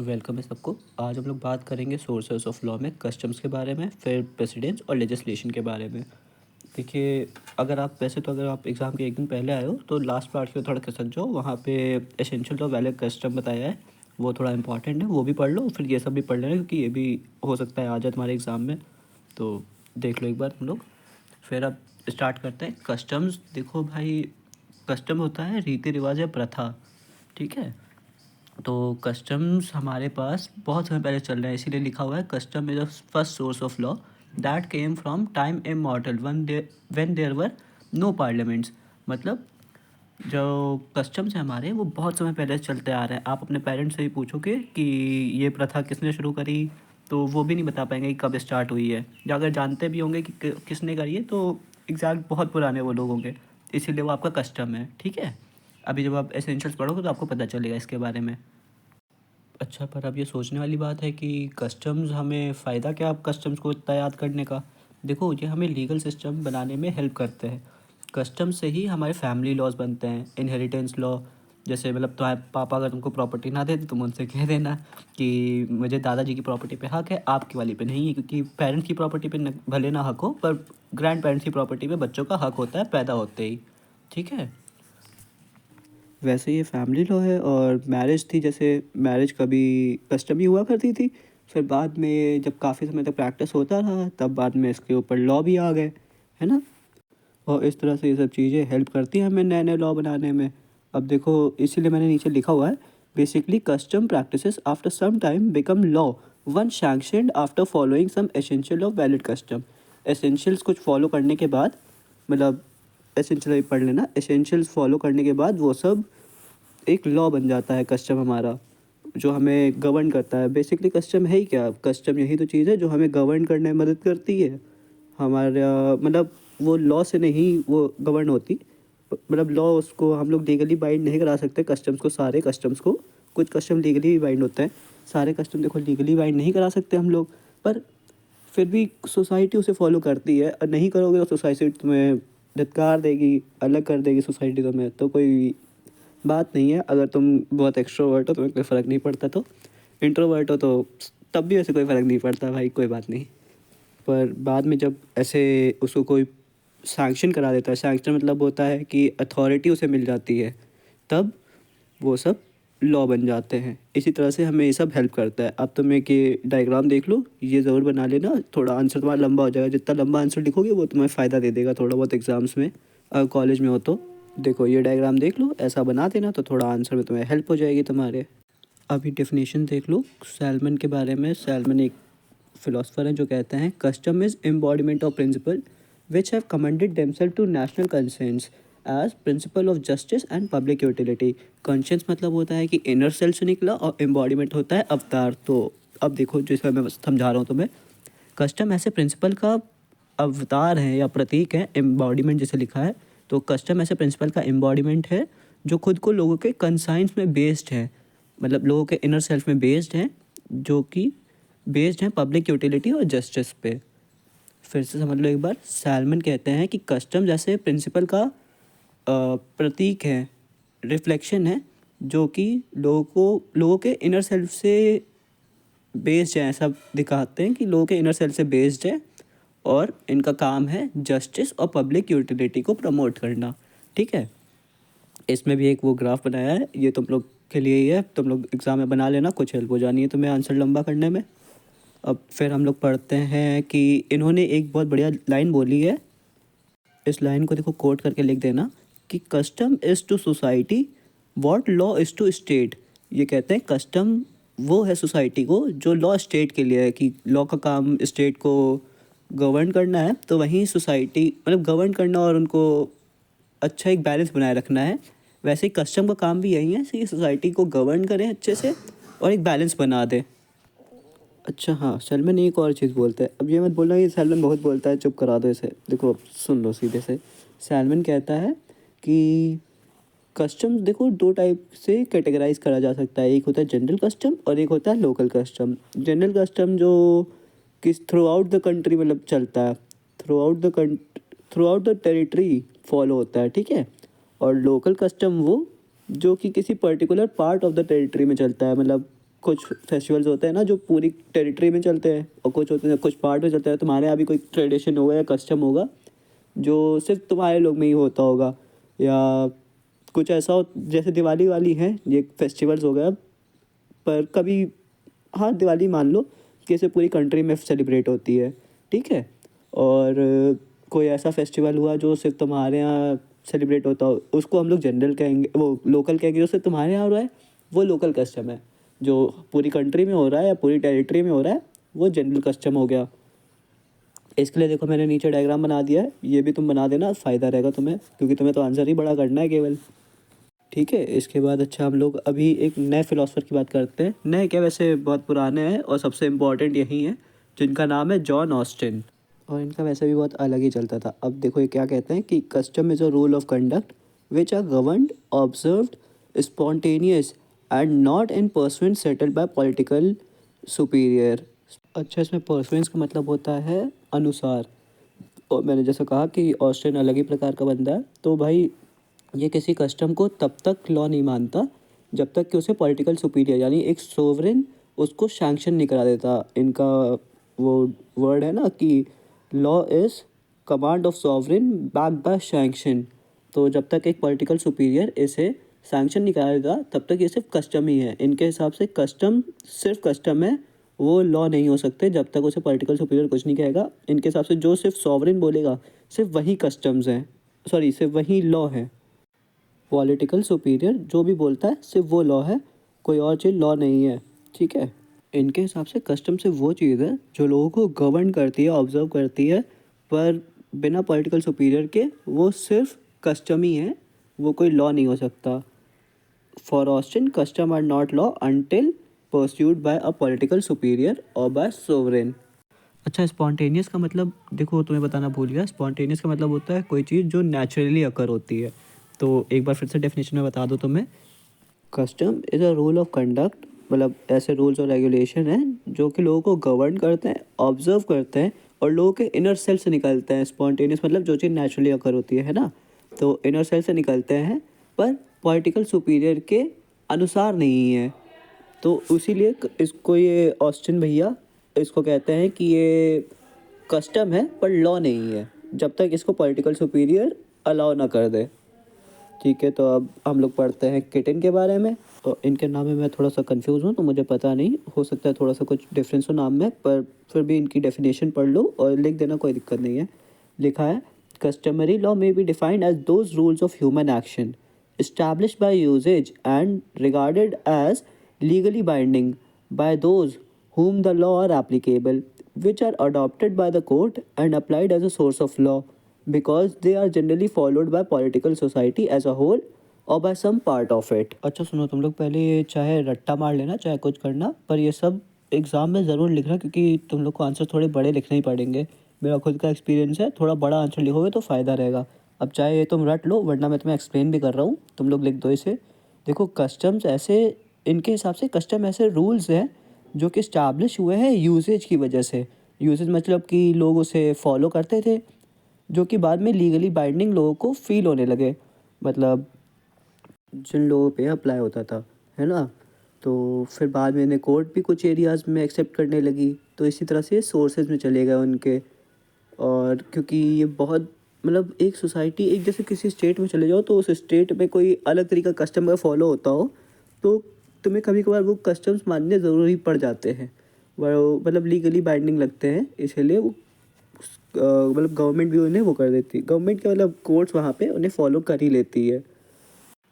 Welcome है सबको। आज हम लोग बात करेंगे सोर्सेस ऑफ लॉ में कस्टम्स के बारे में, फिर प्रेसिडेंस और लेजिस्लेशन के बारे में। देखिए, अगर आप एग्ज़ाम के एक दिन पहले आए हो तो लास्ट पार्ट को थोड़ा खिसक जाओ, वहाँ पे एसेंशियल ऑफ वैलिड कस्टम बताया है, वो थोड़ा इंपॉर्टेंट है, वो भी पढ़ लो। फिर ये सब भी पढ़ लेना क्योंकि ये भी हो सकता है आ जाए तुम्हारे एग्ज़ाम में, तो देख लो एक बार हम लोग। फिर अब स्टार्ट करते हैं। कस्टम्स, देखो भाई, कस्टम होता है रीति रिवाज या प्रथा, ठीक है। तो कस्टम्स हमारे पास बहुत समय पहले चल रहे हैं, इसीलिए लिखा हुआ है custom is the first source of law that came from time immortal when there were no parliaments. मतलब जो कस्टम्स हैं हमारे, वो बहुत समय पहले से चलते आ रहे हैं। आप अपने पेरेंट्स से ही पूछोगे कि ये प्रथा किसने शुरू करी, तो वो भी नहीं बता पाएंगे कि कब स्टार्ट हुई है, या अगर जानते भी होंगे कि किसने करी है तो एग्जैक्ट बहुत पुराने वो लोग होंगे, इसीलिए वो आपका कस्टम है, ठीक है। अभी जब आप एसेंशियल्स पढ़ोगे तो आपको पता चलेगा इसके बारे में। अच्छा, पर अब ये सोचने वाली बात है कि कस्टम्स हमें फ़ायदा क्या अब कस्टम्स को इतना याद करने का। देखो, ये हमें लीगल सिस्टम बनाने में हेल्प करते हैं। कस्टम्स से ही हमारे फैमिली लॉज बनते हैं, इनहेरिटेंस लॉ। जैसे मतलब तुम्हारे पापा अगर तुमको प्रॉपर्टी ना दे तो तुम उनसे कह देना कि मुझे दादाजी की प्रॉपर्टी पे हक है, आपकी वाली पे नहीं है, क्योंकि पेरेंट्स की प्रॉपर्टी पे भले ना हक हो, पर ग्रैंड पेरेंट्स की प्रॉपर्टी पे बच्चों का हक होता है पैदा होते ही, ठीक है। वैसे ये फैमिली लॉ है। और मैरिज थी, जैसे मैरिज कभी कस्टम ही हुआ करती थी, फिर बाद में जब काफ़ी समय तक प्रैक्टिस होता रहा तब बाद में इसके ऊपर लॉ भी आ गए, है ना। और इस तरह से ये सब चीज़ें हेल्प करती हैं हमें नए नए लॉ बनाने में। अब देखो, इसीलिए मैंने नीचे लिखा हुआ है, basically custom practices after some time become law one sanctioned after following some essential of valid custom. Essentials कुछ फॉलो करने के बाद, मतलब एसेंशियल पढ़ लेना, एसेंशियल्स फॉलो करने के बाद वो सब एक लॉ बन जाता है कस्टम हमारा, जो हमें गवर्न करता है। बेसिकली कस्टम है ही क्या, कस्टम यही तो चीज़ है जो हमें गवर्न करने में मदद करती है। हमारा मतलब वो लॉ से नहीं वो गवर्न होती, मतलब लॉ उसको हम लोग लीगली बाइंड नहीं करा सकते कस्टम्स को, सारे कस्टम्स को। कुछ कस्टम लीगली भी बाइंड होते हैं, सारे कस्टम देखो लीगली बाइंड नहीं करा सकते हम लोग, पर फिर भी सोसाइटी उसे फॉलो करती है। और नहीं करोगे तो सोसाइटी तुम्हें धिक्कार देगी, अलग कर देगी सोसाइटी तुम्हें, तो कोई बात नहीं है। अगर तुम बहुत एक्स्ट्रोवर्ट हो, तुम्हें कोई फ़र्क नहीं पड़ता, तो इंट्रोवर्ट हो तो तब भी वैसे कोई फ़र्क नहीं पड़ता भाई, कोई बात नहीं। पर बाद में जब ऐसे उसको कोई सैंक्शन करा देता है, सैंक्शन मतलब होता है कि अथॉरिटी उसे मिल जाती है, तब वो सब लॉ बन जाते हैं। इसी तरह से हमें ये सब हेल्प करता है। अब तुम एक ये डायग्राम देख लो, ये ज़रूर बना लेना, थोड़ा आंसर तुम्हारा लंबा हो जाएगा, जितना लंबा आंसर लिखोगे वो तुम्हें फ़ायदा दे देगा थोड़ा बहुत एग्ज़ाम्स में, अगर कॉलेज में हो तो। देखो, ये डायग्राम देख लो, ऐसा बना देना तो थोड़ा आंसर में तुम्हें हेल्प हो जाएगी तुम्हारे। अभी डेफिनेशन देख लो सैलमन के बारे में। सैलमन एक फिलोसफर हैं जो कहते हैं custom is embodiment of principle which have commended themselves to national conscience as principle of justice and public utility. Conscious मतलब होता है कि इनर सेल्फ से निकला, और एम्बॉडीमेंट होता है अवतार। तो अब देखो, जैसे मैं समझा रहा हूँ तुम्हें, कस्टम ऐसे प्रिंसिपल का अवतार है या प्रतीक है, एम्बॉडीमेंट जैसे लिखा है, तो कस्टम ऐसे प्रिंसिपल का एम्बॉडीमेंट है जो खुद को लोगों के कंसाइंस में बेस्ड है, मतलब लोगों के इनर सेल्फ में बेस्ड है, जो कि बेस्ड है पब्लिक यूटिलिटी और जस्टिस पे। फिर से समझ लो एक बार, सैलमन कहते हैं कि कस्टम जैसे प्रिंसिपल का प्रतीक है, रिफ्लेक्शन है, जो कि लोगों के इनर सेल्फ से बेस्ड है। ऐसा दिखाते हैं कि लोगों के इनर सेल्फ से बेस्ड है, और इनका काम है जस्टिस और पब्लिक यूटिलिटी को प्रमोट करना, ठीक है। इसमें भी एक वो ग्राफ बनाया है, ये तुम लोग के लिए ही है, तुम लोग एग्ज़ाम में बना लेना, कुछ हेल्प हो जानी है तुम्हें आंसर लंबा करने में। अब फिर हम लोग पढ़ते हैं कि इन्होंने एक बहुत बढ़िया लाइन बोली है, इस लाइन को देखो कोट करके लिख देना, कि custom is to society what law is to state. ये कहते हैं कस्टम वो है सोसाइटी को जो लॉ स्टेट के लिए है, कि लॉ का काम स्टेट को गवर्न करना है, तो वहीं सोसाइटी मतलब गवर्न करना और उनको अच्छा एक बैलेंस बनाए रखना है। वैसे ही कस्टम का काम भी यही है कि सोसाइटी को गवर्न करें अच्छे से और एक बैलेंस बना दे। अच्छा हाँ, सैलमन एक और चीज़ बोलता है, अब ये मत बोलना कि सैलमन बहुत बोलता है, चुप करा दो इसे। देखो, अब सुन लो सीधे से। सैलमन कहता है कि कस्टम देखो दो टाइप से कैटेगराइज करा जा सकता है, एक होता है जनरल कस्टम और एक होता है लोकल कस्टम। जनरल कस्टम जो किस थ्रू आउट द कंट्री मतलब चलता है, through out the territory follow होता है, ठीक है। और लोकल कस्टम वो जो कि किसी particular part of the territory में चलता है, मतलब कुछ फेस्टिवल्स होते हैं ना जो पूरी टेरिटरी में चलते हैं और कुछ होते हैं कुछ पार्ट में चलते हैं। तुम्हारे यहाँ भी कोई ट्रेडिशन होगा या कस्टम होगा जो सिर्फ तुम्हारे लोग में ही होता होगा, या कुछ ऐसा हो जैसे दिवाली वाली है, ये फेस्टिवल्स हो गया। पर कभी हाँ दिवाली मान लो कि इसे पूरी कंट्री में सेलिब्रेट होती है, ठीक है। और कोई ऐसा फेस्टिवल हुआ जो सिर्फ तुम्हारे यहाँ सेलिब्रेट होता हो, उसको हम लोग जनरल कहेंगे, वो लोकल कहेंगे। जो सिर्फ तुम्हारे यहाँ हो रहा है वो लोकल कस्टम है, जो पूरी कंट्री में हो रहा है या पूरी टेरिटरी में हो रहा है वो जनरल कस्टम हो गया। इसके लिए देखो मैंने नीचे डायग्राम बना दिया है, ये भी तुम बना देना, फ़ायदा रहेगा तुम्हें, क्योंकि तुम्हें तो आंसर ही बड़ा करना है केवल, ठीक है। इसके बाद अच्छा हम लोग अभी एक नए फिलोसफर की बात करते हैं। नए क्या, वैसे बहुत पुराने हैं और सबसे इम्पोर्टेंट यही है, जिनका नाम है जॉन ऑस्टिन। और इनका वैसे भी बहुत अलग ही चलता था। अब देखो ये क्या कहते हैं कि custom is a rule of conduct which are governed, observed, spontaneous and not in pursuant settled by political superior. अच्छा, इसमें परसुएंस का मतलब होता है अनुसार। और मैंने जैसा कहा कि ऑस्टिन अलग ही प्रकार का बंदा है, तो भाई ये किसी कस्टम को तब तक लॉ नहीं मानता जब तक कि उसे पॉलिटिकल सुपीरियर यानी एक सोवरेन उसको सैंक्शन नहीं करा देता। इनका वो वर्ड है ना कि law is command of sovereign backed by sanction. तो जब तक एक पॉलिटिकल सुपीरियर इसे सैंक्शन नहीं करा देता तब तक ये सिर्फ कस्टम ही है। इनके हिसाब से कस्टम सिर्फ कस्टम है, वो लॉ नहीं हो सकते जब तक उसे पॉलिटिकल सुपीरियर कुछ नहीं कहेगा। इनके हिसाब से जो सिर्फ सॉवरेन बोलेगा सिर्फ वही कस्टम्स हैं, सॉरी सिर्फ वही लॉ है। पॉलिटिकल सुपीरियर जो भी बोलता है सिर्फ वो लॉ है, कोई और चीज़ लॉ नहीं है, ठीक है। इनके हिसाब से कस्टम सिर्फ वो चीज़ है जो लोगों को गवर्न करती है, ऑब्जर्व करती है, पर बिना पॉलिटिकल सुपीरियर के वो सिर्फ कस्टम ही है, वो कोई लॉ नहीं हो सकता। For Austin custom are not law until pursued by a political superior और बाय सोवरेन। अच्छा, स्पॉन्टेनियस का मतलब देखो तुम्हें बताना भूल गया। स्पॉन्टेनियस का मतलब होता है कोई चीज़ जो नेचुरली अकर होती है। तो एक बार फिर से डेफिनेशन में बता दो तुम्हें। Custom is a rule of conduct, मतलब ऐसे रूल्स और रेगुलेशन हैं जो कि लोगों को गवर्न करते हैं, ऑब्जर्व करते हैं और लोगों के इनर सेल से निकलते हैं। स्पॉन्टेनियस मतलब जो चीज़ नेचुरली अकर होती है ना, तो इनर सेल से निकलते हैं पर पॉलिटिकल सुपीरियर के अनुसार नहीं है। तो इसीलिए इसको ये ऑस्टिन भैया इसको कहते हैं कि ये कस्टम है पर लॉ नहीं है जब तक इसको पॉलिटिकल सुपीरियर अलाउ ना कर दे, ठीक है। तो अब हम लोग पढ़ते हैं किटन के बारे में। और इनके नाम में मैं थोड़ा सा कंफ्यूज हूँ, तो मुझे पता नहीं, हो सकता है थोड़ा सा कुछ डिफरेंस हो नाम में, पर फिर भी इनकी डेफिनेशन पढ़ लो और लिख देना, कोई दिक्कत नहीं है। लिखा है customary law may be defined as those rules of human action established by usage and regarded as legally binding by those whom the law are applicable, which are adopted by the court and applied as a source of law, because they are generally followed by political society as a whole or by some part of it। अच्छा सुनो, तुम लोग पहले ये चाहे रट्टा मार लेना चाहे कुछ करना, पर ये सब एग्ज़ाम में ज़रूर लिखना, क्योंकि तुम लोग को आंसर थोड़े बड़े लिखने ही पड़ेंगे। मेरा खुद का एक्सपीरियंस है, थोड़ा बड़ा आंसर लिखोगे तो फ़ायदा रहेगा। अब चाहे ये तुम रट लो, वरना मैं तुम्हें एक्सप्लेन भी कर रहा हूँ, तुम लोग लिख दो इसे। देखो कस्टम्स ऐसे, इनके हिसाब से कस्टम ऐसे रूल्स हैं जो कि इस्टेब्लिश हुए हैं यूसेज की वजह से। यूसेज मतलब कि लोग उसे फॉलो करते थे, जो कि बाद में लीगली बाइंडिंग लोगों को फील होने लगे, मतलब जिन लोगों पे अप्लाई होता था, है ना। तो फिर बाद में इन्हें कोर्ट भी कुछ एरियाज़ में एक्सेप्ट करने लगी, तो इसी तरह से सोर्सेज में चले गए उनके। और क्योंकि ये बहुत मतलब एक सोसाइटी, एक जैसे किसी स्टेट में चले जाओ तो उस स्टेट में कोई अलग तरीका कस्टम का फॉलो होता हो, तो तुम्हें कभी कभार वो कस्टम्स मानने ज़रूरी पड़ जाते हैं, वो मतलब लीगली बाइंडिंग लगते हैं, इसलिए वो मतलब गवर्नमेंट भी उन्हें वो कर देती है, गवर्नमेंट के मतलब कोर्ट्स वहाँ पे उन्हें फॉलो कर ही लेती है।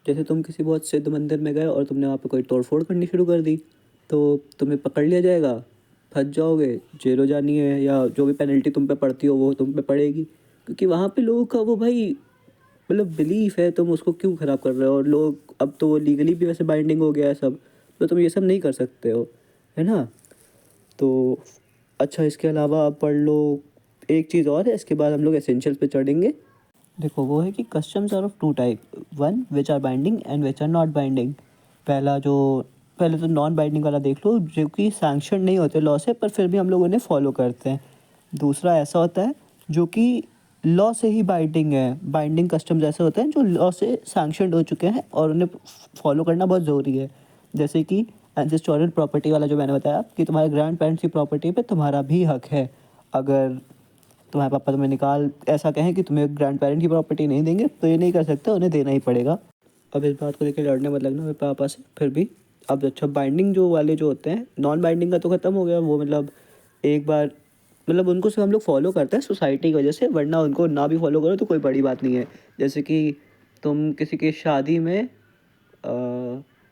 जैसे तुम किसी बहुत सिद्ध मंदिर में गए और तुमने वहाँ पे कोई तोड़फोड़ करनी शुरू कर दी, तो तुम्हें पकड़ लिया जाएगा, फंस जाओगे, जेल हो जानी है, या जो भी पेनल्टी तुम पे पड़ती हो वो तुम पे पड़ेगी, क्योंकि वहाँ पे लोगों का वो भाई मतलब बिलीफ है, तुम उसको क्यों ख़राब कर रहे हो। और लोग अब तो वो लीगली भी वैसे बाइंडिंग हो गया है सब, तो तुम ये सब नहीं कर सकते हो, है ना। तो अच्छा, इसके अलावा आप पढ़ लो एक चीज़ और है, इसके बाद हम लोग एसेंशियल्स पे चढ़ेंगे। देखो वो है कि customs are of two type, one which are binding and which are not binding. पहले तो नॉन बाइंडिंग वाला देख लो, जो कि सैंक्शन नहीं होते लॉ से, पर फिर भी हम लोग उन्हें फॉलो करते हैं। दूसरा ऐसा होता है जो कि लॉ से ही बाइंडिंग है, बाइंडिंग कस्टम्स ऐसे होते हैं जो लॉ से सैंक्शनड हो चुके हैं और उन्हें फॉलो करना बहुत ज़रूरी है, जैसे कि एंसेस्टोरियल प्रॉपर्टी वाला जो मैंने बताया कि तुम्हारे ग्रैंड पेरेंट्स की प्रॉपर्टी पे तुम्हारा भी हक है। अगर तुम्हारे पापा तुम्हें निकाल ऐसा कहें कि तुम्हें ग्रैंड पेरेंट की प्रॉपर्टी नहीं देंगे तो ये नहीं कर सकते, उन्हें देना ही पड़ेगा। अब इस बात को लेकर लड़ने मत लगना मेरे पापा से फिर भी। अब अच्छा बाइंडिंग जो वाले जो होते हैं, नॉन बाइंडिंग का तो ख़त्म हो गया वो, मतलब एक बार मतलब उनको सिर्फ हम लोग फॉलो करते हैं सोसाइटी की वजह से, वरना उनको ना भी फॉलो करो तो कोई बड़ी बात नहीं है। जैसे कि तुम किसी की शादी में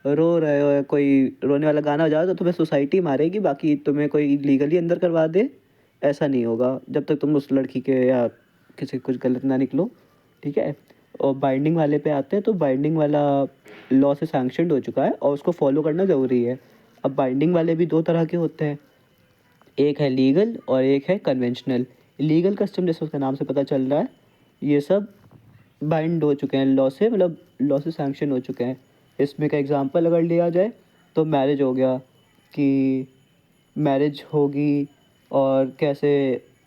रो रहे हो या कोई रोने वाला गाना हो जाए तो तुम्हें सोसाइटी मारेगी, बाकी तुम्हें कोई लीगली अंदर करवा दे ऐसा नहीं होगा जब तक तुम उस लड़की के या किसी कुछ गलत ना निकलो, ठीक है। और बाइंडिंग वाले पे आते हैं तो बाइंडिंग वाला लॉ से सैंक्शनड हो चुका है और उसको फॉलो करना ज़रूरी है। अब बाइंडिंग वाले भी दो तरह के होते हैं, एक है लीगल और एक है कन्वेंशनल। लीगल कस्टम जैसे उसका नाम से पता चल रहा है, ये सब बाइंड हो चुके हैं लॉ से, मतलब लॉ से सैंक्शन हो चुके हैं। इसमें का एग्जांपल अगर लिया जाए तो मैरिज हो गया कि मैरिज होगी और कैसे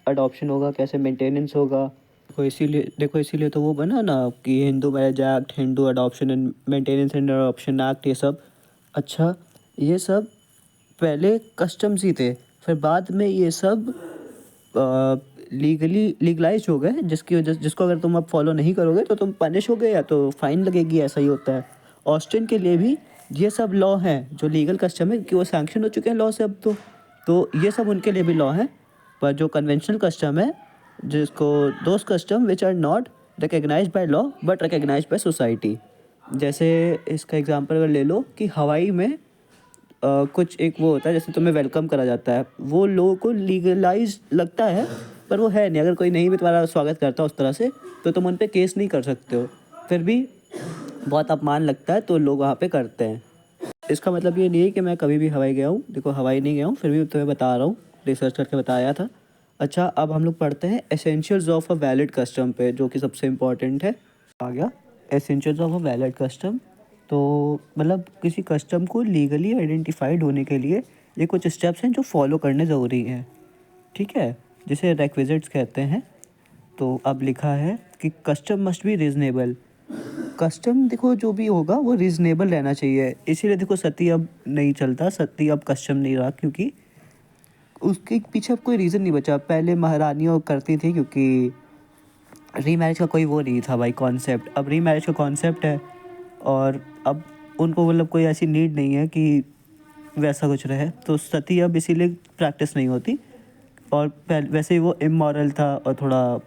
अडॉप्शन होगा, कैसे मेंटेनेंस होगा। देखो इसीलिए तो वो बना ना कि Hindu marriage act, Hindu adoption and maintenance and adoption act, ये सब। अच्छा, ये सब पहले कस्टम्स ही थे, फिर बाद में ये सब लीगली लीगलाइज हो गए, जिसकी वजह जिसको अगर तुम अब फॉलो नहीं करोगे तो तुम पनिश हो गए या तो फाइन लगेगी, ऐसा ही होता है। ऑस्टिन के लिए भी ये सब लॉ हैं जो लीगल कस्टम है कि वो सैंक्शन हो चुके हैं लॉ से अब तो ये सब उनके लिए भी लॉ हैं। पर जो कन्वेंशनल कस्टम है, जिसको those custom which are not recognise by law but recognise by society. जैसे इसका एग्जांपल अगर ले लो कि हवाई में कुछ एक वो होता है जैसे तुम्हें वेलकम करा जाता है, वो लोगों को लीगलाइज लगता है पर वो है नहीं। अगर कोई नहीं भी तुम्हारा स्वागत करता उस तरह से तो तुम उन पे केस नहीं कर सकते हो, फिर भी बहुत अपमान लगता है तो लोग वहाँ पे करते हैं। इसका मतलब ये नहीं है कि मैं कभी भी हवाई गया हूँ, देखो हवाई नहीं गया हूँ फिर भी तुम्हें बता रहा हूँ, रिसर्च करके बताया था। अच्छा, अब हम लोग पढ़ते हैं essentials of a valid custom पे, जो कि सबसे इम्पॉर्टेंट है। आ गया essentials of a valid custom. तो मतलब किसी कस्टम को लीगली आइडेंटिफाइड होने के लिए ये कुछ स्टेप्स हैं जो फॉलो करने ज़रूरी हैं, ठीक है, जिसे रेक्विजिट्स कहते हैं। तो अब लिखा है कि custom must be reasonable. Custom देखो जो भी होगा वो रीजनेबल रहना चाहिए, इसीलिए देखो सती अब नहीं चलता, सती अब कस्टम नहीं रहा क्योंकि उसके पीछे अब कोई रीज़न नहीं बचा। पहले महारानियाँ करती थी क्योंकि रीमैरिज का कोई वो नहीं था भाई कॉन्सेप्ट, अब रीमैरिज का कॉन्सेप्ट है और अब उनको मतलब कोई ऐसी नीड नहीं है कि वैसा कुछ रहे, तो सती अब इसीलिए प्रैक्टिस नहीं होती। और पहले वैसे ही वो इमोरल था और थोड़ा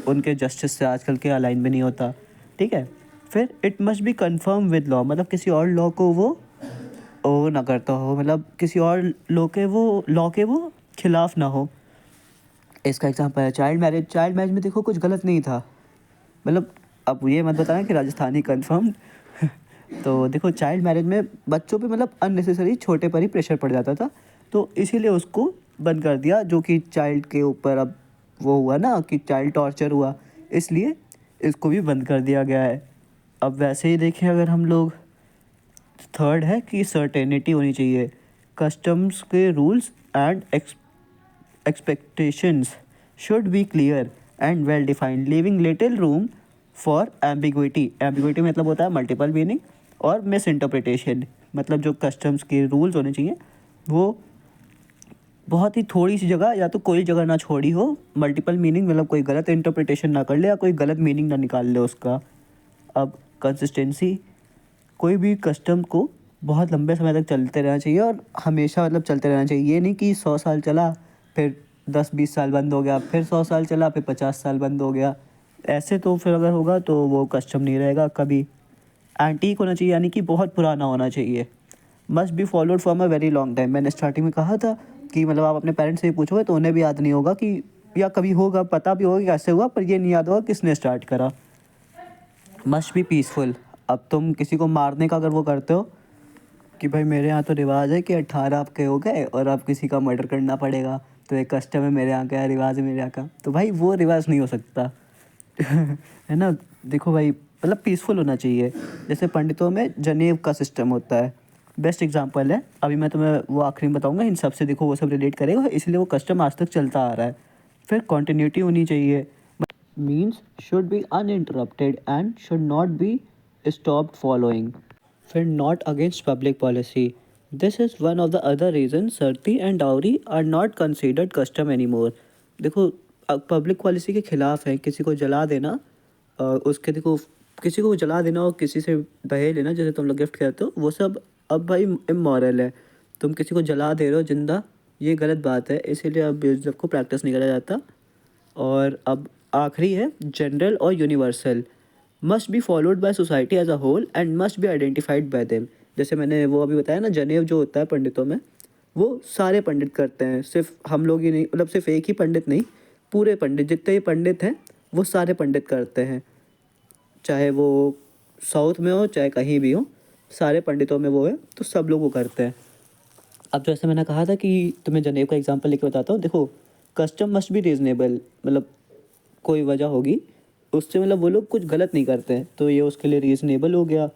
उनके जस्टिस से आजकल के अलाइन भी नहीं होता, ठीक है। फिर it must be confirm with law, मतलब किसी और लॉ को वो ना करता हो, मतलब किसी और लॉ के वो खिलाफ ना हो। इसका एग्जाम्पल है चाइल्ड मैरिज। चाइल्ड मैरिज में देखो कुछ गलत नहीं था, मतलब अब ये मत बताना कि राजस्थानी कन्फर्म तो देखो चाइल्ड मैरिज में बच्चों पे मतलब अननेसेसरी छोटे पर ही प्रेशर पड़ जाता था, तो इसीलिए उसको बंद कर दिया, जो कि चाइल्ड के ऊपर अब वो हुआ ना कि चाइल्ड टॉर्चर हुआ, इसलिए इसको भी बंद कर दिया गया है। अब वैसे ही देखें अगर हम लोग, थर्ड है कि सर्टेनिटी होनी चाहिए। कस्टम्स के rules and expectations should be clear and well defined, leaving little room for ambiguity। ambiguity मतलब होता है मल्टीपल मीनिंग और मिस इंटरप्रिटेशन, मतलब जो कस्टम्स के रूल्स होने चाहिए वो बहुत ही थोड़ी सी जगह या तो कोई जगह ना छोड़ी हो, मल्टीपल मीनिंग मतलब कोई गलत इंटरप्रिटेशन ना कर ले या कोई गलत मीनिंग ना निकाल ले उसका। अब कंसिस्टेंसी, कोई भी कस्टम को बहुत लंबे समय तक चलते रहना चाहिए और हमेशा मतलब चलते रहना चाहिए। ये नहीं कि 100 साल चला फिर 10-20 साल बंद हो गया, फिर 100 साल चला फिर 50 साल बंद हो गया, ऐसे तो फिर अगर होगा तो वो कस्टम नहीं रहेगा कभी। एंटीक होना चाहिए यानी कि बहुत पुराना होना चाहिए। Must be followed from a very long time. मैंने स्टार्टिंग में कहा था कि मतलब आप अपने पेरेंट्स से पूछोगे तो उन्हें भी याद नहीं होगा कि, या कभी होगा पता भी होगा कैसे हुआ पर ये नहीं याद होगा किसने स्टार्ट करा। Must be peaceful. अब तुम किसी को मारने का अगर वो करते हो कि भाई मेरे यहाँ तो रिवाज है कि 18 आपके हो गए और आप किसी का मर्डर करना पड़ेगा, तो एक कस्टम है मेरे यहाँ का, रिवाज है मेरे यहाँ का, तो भाई वो रिवाज नहीं हो सकता है ना। देखो भाई मतलब पीसफुल होना चाहिए। जैसे पंडितों में जनेब का सिस्टम होता है, बेस्ट एग्जांपल है। अभी मैं तुम्हें वो आखिरी में बताऊंगा, इन सब से देखो वो सब रिलेट करेगा, इसलिए वो कस्टम आज तक चलता आ रहा है। फिर कॉन्टीन्यूटी होनी चाहिए, means should be uninterrupted and should not be stopped following. फिर not against public policy, this is one of the other reason sati and dowry are not considered custom any more. देखो, पब्लिक पॉलिसी के खिलाफ है किसी को जला देना। उसके देखो, किसी को जला देना और किसी से दहेज लेना, जैसे तुम लोग गिफ्ट करते हो, वो सब अब भाई इमोरल है। तुम किसी को जला दे रहे हो जिंदा, ये गलत बात है, इसीलिए अब इस सब को प्रैक्टिस नहीं करा जाता। और अब आखिरी है जनरल और universal, must be followed by society as a whole and must be identified by them. जैसे मैंने वो अभी बताया ना, जनेव जो होता है पंडितों में, वो सारे पंडित करते हैं, सिर्फ हम लोग ही नहीं, मतलब सिर्फ एक ही पंडित नहीं, पूरे पंडित जितने भी पंडित हैं वो सारे पंडित करते हैं, चाहे वो साउथ में हो चाहे कहीं भी हो, सारे पंडितों में वो है, तो सब लोग वो करते हैं। अब जैसे मैंने कहा था कि तुम्हें जनेव का एग्जांपल लेके बताता हूँ। देखो, कस्टम मस्ट बी रीजनेबल, मतलब कोई वजह होगी उससे, मतलब वो लोग कुछ गलत नहीं करते हैं, तो ये उसके लिए रीज़नेबल हो गया।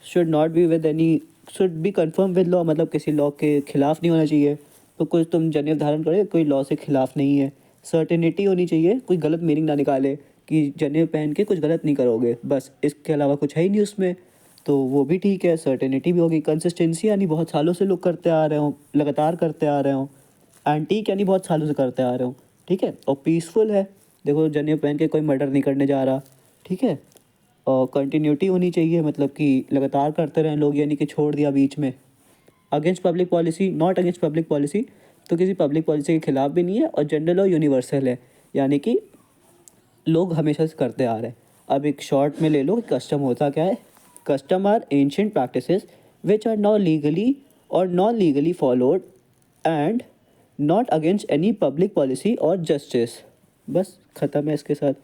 Should not be with any, should be confirm with law, मतलब किसी लॉ के खिलाफ नहीं होना चाहिए। तो कुछ तुम जनेव धारण करो, कोई लॉ से खिलाफ नहीं है। सर्टेनिटी होनी चाहिए, कोई गलत मीनिंग ना निकाले कि जनेव पहन के कुछ गलत नहीं करोगे, बस इसके अलावा कुछ है ही नहीं उसमें, तो वो भी ठीक है, सर्टेनिटी भी होगी। कंसिस्टेंसी यानी बहुत सालों से लोग करते आ रहे हों, लगातार करते आ रहे हों। एंटीक यानी बहुत सालों से करते आ रहे हों, ठीक है। और पीसफुल है, देखो जनेऊ पहन के कोई मर्डर नहीं करने जा रहा, ठीक है। और कंटिन्यूटी होनी चाहिए, मतलब कि लगातार करते रहें लोग, यानी कि छोड़ दिया बीच में। Against public policy, not against public policy, तो किसी पब्लिक पॉलिसी के खिलाफ भी नहीं है। और जनरल और यूनिवर्सल है, यानी कि लोग हमेशा से करते आ रहे हैं। अब एक शॉर्ट में ले लो, कस्टम होता क्या है। Custom are ancient practices which are not legally और non legally followed and not against any public policy और जस्टिस। बस ख़त्म है इसके साथ।